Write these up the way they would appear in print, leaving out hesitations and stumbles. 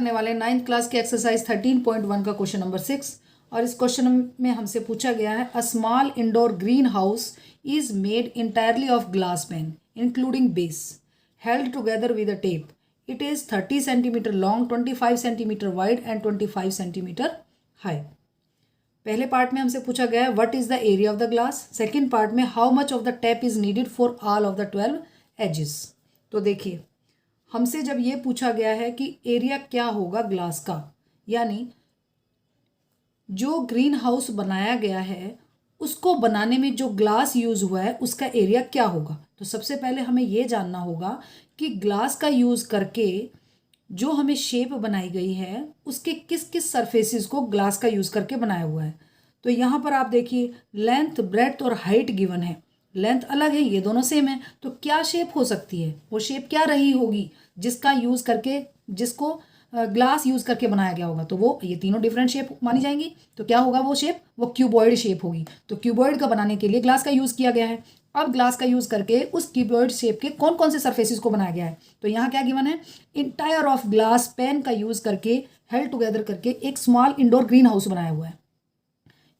करने वाले 9th class के एक्सरसाइज 13.1 का क्वेश्चन नंबर 6। और इस क्वेश्चन में हमसे पूछा गया है a small indoor green house is made entirely of glass pane including base held together with a tape. It is 30 centimetre long, 25 centimetre wide and 25 centimetre high. पहले part में हमसे पूछा गया है what is the area of the glass. Second part में how much of the tape is needed for all of the 12 edges. तो देखिए हमसे जब ये पूछा गया है कि एरिया क्या होगा ग्लास का, यानी जो ग्रीन हाउस बनाया गया है उसको बनाने में जो ग्लास यूज हुआ है उसका एरिया क्या होगा, तो सबसे पहले हमें ये जानना होगा कि ग्लास का यूज करके जो हमें शेप बनाई गई है उसके किस किस सरफेसेस को ग्लास का यूज करके बनाया हुआ है। तो यहाँ पर आप देखिए लेंथ, ब्रेड्थ और हाइट गिवन है। लेंथ अलग है, ये दोनों सेम है, तो क्या शेप हो सकती है, वो शेप क्या रही होगी जिसका यूज करके, जिसको ग्लास यूज करके बनाया गया होगा। तो वो ये तीनों डिफरेंट शेप मानी जाएंगी। तो क्या होगा वो शेप, वो क्यूबॉइड शेप होगी। तो क्यूबॉइड का बनाने के लिए ग्लास का यूज किया गया है। अब ग्लास का यूज करके उस क्यूबॉइड शेप के कौन कौन से सरफेसेस को बनाया गया है, तो यहाँ क्या गिवन है, इंटायर ऑफ ग्लास पेन का यूज करके हेल्ड टुगेदर करके एक स्मॉल इंडोर ग्रीन हाउस बनाया हुआ है।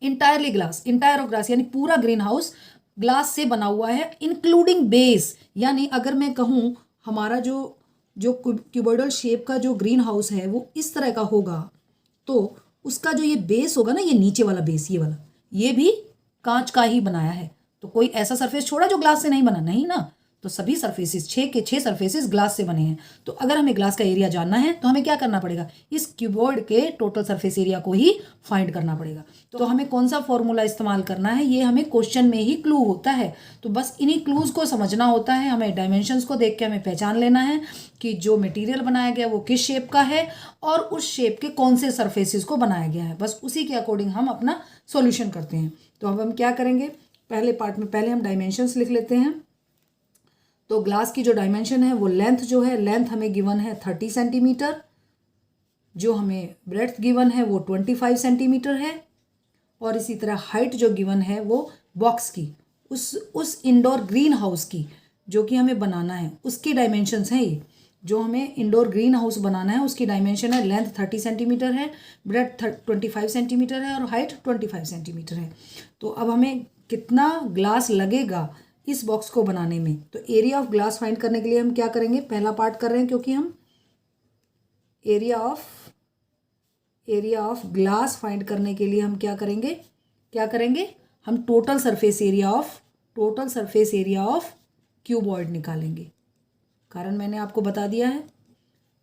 Entirely glass, entire of glass यानी पूरा ग्रीन हाउस ग्लास से बना हुआ है इंक्लूडिंग बेस। यानी अगर मैं कहूँ हमारा जो जो क्यूबॉइडल शेप का जो ग्रीन हाउस है वो इस तरह का होगा, तो उसका जो ये बेस होगा ना, ये नीचे वाला बेस, ये वाला, ये भी कांच का ही बनाया है। तो कोई ऐसा सरफेस छोड़ा जो ग्लास से नहीं बना, नहीं ना। तो सभी सरफेसेस, 6 के 6 सरफेसेस ग्लास से बने हैं। तो अगर हमें ग्लास का एरिया जानना है तो हमें क्या करना पड़ेगा, इस क्यूबॉइड के टोटल सरफेस एरिया को ही फाइंड करना पड़ेगा। तो हमें कौन सा फॉर्मूला इस्तेमाल करना है, ये हमें क्वेश्चन में ही क्लू होता है। तो बस इन्हीं क्लूज को समझना होता है, हमें डायमेंशंस को देख के हमें पहचान लेना है कि जो मटेरियल बनाया गया वो किस शेप का है और उस शेप के कौन से सरफेसेस को बनाया गया है। बस उसी के अकॉर्डिंग हम अपना सॉल्यूशन करते हैं। तो अब हम क्या करेंगे, पहले पार्ट में पहले हम डायमेंशंस लिख लेते हैं। तो ग्लास की जो डायमेंशन है वो लेंथ जो है, लेंथ हमें गिवन है 30 सेंटीमीटर, जो हमें ब्रेड्थ गिवन है वो 25 सेंटीमीटर है, और इसी तरह हाइट जो गिवन है वो बॉक्स की, उस इंडोर ग्रीन हाउस की जो कि हमें बनाना है उसकी डायमेंशंस हैं। ये जो हमें इंडोर ग्रीन हाउस बनाना है उसकी डायमेंशन है, लेंथ 30 सेंटीमीटर है, ब्रेड्थ 25 सेंटीमीटर है और हाइट 25 सेंटीमीटर है। तो अब हमें कितना ग्लास लगेगा इस बॉक्स को बनाने में, तो एरिया ऑफ ग्लास फाइंड करने के लिए हम क्या करेंगे, पहला पार्ट कर रहे हैं क्योंकि हम एरिया ऑफ ग्लास फाइंड करने के लिए हम क्या करेंगे, हम total surface area of cuboid निकालेंगे। कारण मैंने आपको बता दिया है।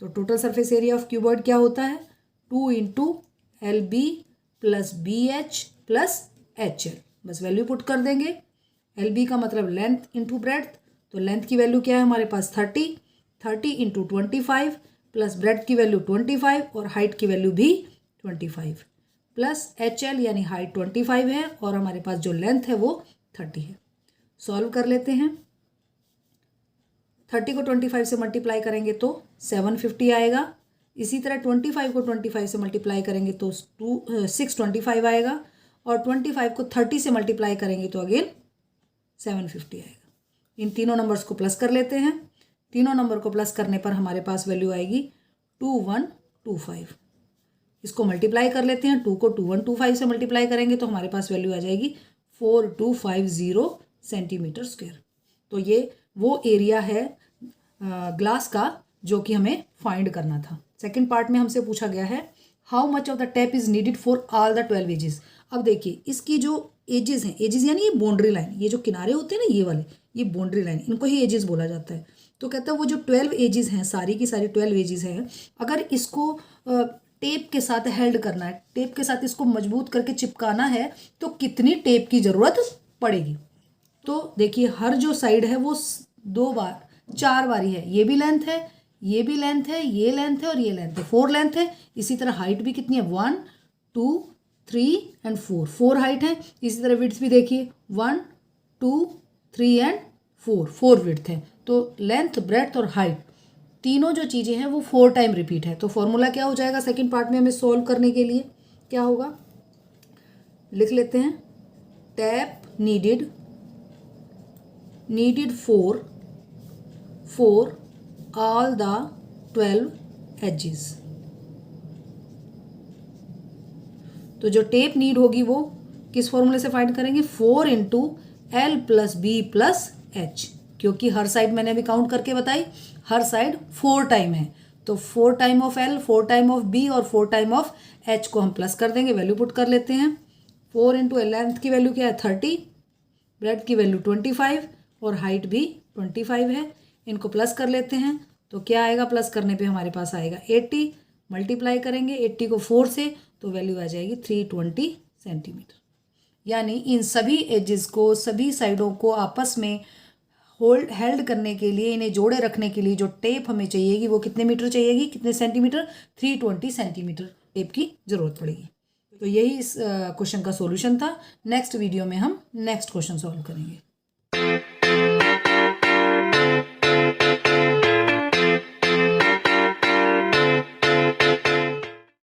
तो total surface area of cuboid क्या होता है, 2 into LB plus BH plus HL। बस वैल्यू पुट कर देंगे। LB का मतलब लेंथ इंटू ब्रेड्थ, तो लेंथ की वैल्यू क्या है हमारे पास 30 इंटू 25 प्लस ब्रेड्थ की वैल्यू 25 और हाइट की वैल्यू भी 25 प्लस HL यानी हाइट 25 है और हमारे पास जो लेंथ है वो 30 है। सॉल्व कर लेते हैं। 30 को 25 से मल्टीप्लाई करेंगे तो 750 आएगा। इसी तरह 25 को 25 से मल्टीप्लाई करेंगे तो 625 आएगा, और 25 को 30 से मल्टीप्लाई करेंगे तो अगेन 750 आएगा। इन तीनों नंबर्स को प्लस कर लेते हैं। तीनों नंबर को प्लस करने पर हमारे पास वैल्यू आएगी 2125। इसको मल्टीप्लाई कर लेते हैं, 2 को 2125 से मल्टीप्लाई करेंगे तो हमारे पास वैल्यू आ जाएगी 4250 सेंटीमीटर स्क्वायर। तो ये वो एरिया है ग्लास का जो कि हमें फाइंड करना था। सेकेंड पार्ट में हमसे पूछा गया है how much of the tape is needed for all the 12 edges. अब देखिए इसकी जो एजेस हैं, एजेस यानी ये बाउंड्री लाइन, ये जो किनारे होते हैं ना ये वाले, ये बाउंड्री लाइन, इनको ही एजेस बोला जाता है। तो कहता है वो जो 12 एजेस हैं, सारी की सारी 12 एजेस हैं, अगर इसको टेप के साथ हेल्ड करना है, टेप के साथ इसको मजबूत करके चिपकाना है तो कितनी टेप की ज़रूरत पड़ेगी। तो देखिए हर जो साइड है वो 4 बारी है, ये भी लेंथ है, ये भी लेंथ है, ये लेंथ है और ये लेंथ है, 4 लेंथ है। इसी तरह हाइट भी कितनी है, 1 2 3 एंड 4 हाइट है। इसी तरह विड्थ भी देखिए 1 2 3 एंड 4 विड्थ है। तो लेंथ, ब्रेड्थ और हाइट तीनों जो चीज़ें हैं वो 4 टाइम रिपीट है। तो फॉर्मूला क्या हो जाएगा सेकंड पार्ट में हमें सोल्व करने के लिए, क्या होगा, लिख लेते हैं। Tape needed for all the 12 edges. तो जो टेप नीड होगी वो किस फॉर्मूले से फाइंड करेंगे, 4 into L plus B plus H, क्योंकि हर साइड मैंने अभी काउंट करके बताई, हर साइड 4 टाइम है, तो 4 time of L, 4 time of B और 4 टाइम ऑफ एच को हम प्लस कर देंगे, वैल्यू पुट कर लेते हैं। 4 इंटू लेंथ की वैल्यू क्या है 30, ब्रेड की वैल्यू 25 और हाइट भी 25 है, इनको प्लस कर लेते हैं। तो क्या आएगा, प्लस करने पे हमारे पास आएगा 80, मल्टीप्लाई करेंगे 80 को 4 से तो वैल्यू आ जाएगी 320 सेंटीमीटर। यानी इन सभी एजेस को, सभी साइडों को आपस में हेल्ड करने के लिए, इन्हें जोड़े रखने के लिए जो टेप हमें चाहिएगी वो कितने मीटर चाहिएगी, कितने सेंटीमीटर, 320 सेंटीमीटर टेप की ज़रूरत पड़ेगी। तो यही इस क्वेश्चन का सॉल्यूशन था। नेक्स्ट वीडियो में हम नेक्स्ट क्वेश्चन सॉल्व करेंगे।